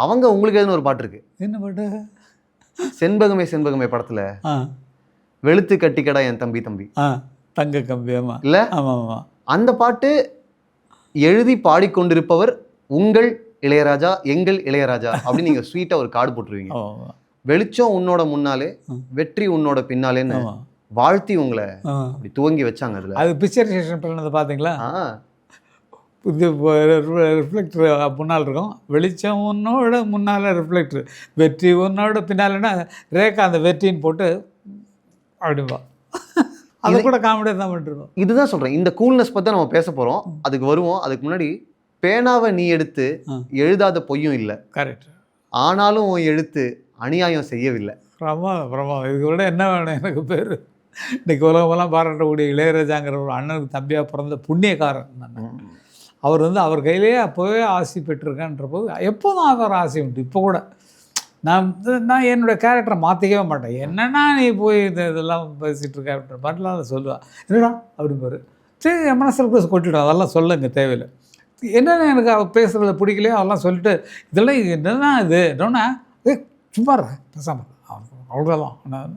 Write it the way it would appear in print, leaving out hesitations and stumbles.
அவங்க உங்களுக்கு எதுன்னு ஒரு பாட்டு இருக்கு. என்ன பாட்டு? செண்பகமே செண்பகமே படத்துல ஆ வெளுத்து கட்டிக்கடா என் தம்பி தம்பி ஆ தங்க கம்பி. ஆமாம் இல்ல, ஆமாம் ஆமாம். அந்த பாட்டு எழுதி பாடிக்கொண்டிருப்பவர் உங்கள் இளையராஜா, எங்கள் இளையராஜா அப்படின்னு நீங்க ஸ்வீட்டா ஒரு கார்டு போட்டுருவீங்க. ஆமாம் வெளிச்சம் உன்னோட முன்னாலே, வெற்றி உன்னோட பின்னாலேன்னு ஆமாம். வாழ்த்தி உங்களை ஆ அப்படி துவங்கி வச்சாங்க அதுல. அது பிக்சரைசேஷன் பண்ணது பார்த்தீங்களா? ஆ, இது ரிஃப்ளெக்டர் முன்னால் இருக்கும், வெளிச்சம் உன்னோட முன்னால் ரிஃப்ளெக்டர், வெற்றி உன்னோட பின்னால்னா ரேகா அந்த வெற்றின்னு போட்டு அப்படின்பா. அது கூட காமெடியாக தான் பண்ணிருக்கோம். இதுதான் சொல்றேன். இந்த கூல்னஸ் பத்தி தான் நம்ம பேச போறோம். அதுக்கு வருவோம். அதுக்கு முன்னாடி பேனாவை நீ எடுத்து எழுதாத பொய்யும் இல்லை, கரெக்ட். ஆனாலும் உன் எழுத்து அநியாயம் செய்யவில்லை. பிரமாதம் பிரமாதம். இதுக்கு விட என்ன வேணும் எனக்கு பேர்? இன்றைக்கி உலகமெல்லாம் பாராட்டக்கூடிய இளையராஜாங்கிற ஒரு அண்ணனுக்கு தம்பியாக பிறந்த புண்ணியக்காரன் நான். அவர் அவர் கையிலேயே அப்போவே ஆசை பெற்றிருக்கேன்ற போது எப்போதும் அவர் ஆசை உண்டு. இப்போ கூட நான் என்னோடய கேரக்டரை மாற்றிக்கவே மாட்டேன். என்னென்னா நீ போய் இதெல்லாம் பேசிகிட்டு இருக்க அப்படின்ற மாதிரிலாம் அதை சொல்லுவேன். என்னடா அப்படிம்பாரு. சரி என் மனசில் கொட்டிவிடும், அதெல்லாம் சொல்லுங்க தேவையில்லை. என்னென்ன எனக்கு அவர் பேசுகிறத பிடிக்கலையோ அதெல்லாம் சொல்லிட்டு இதெல்லாம் என்னென்னா இது என்னன்னா சும்மா பேசாமல் அவ்வளோதான்.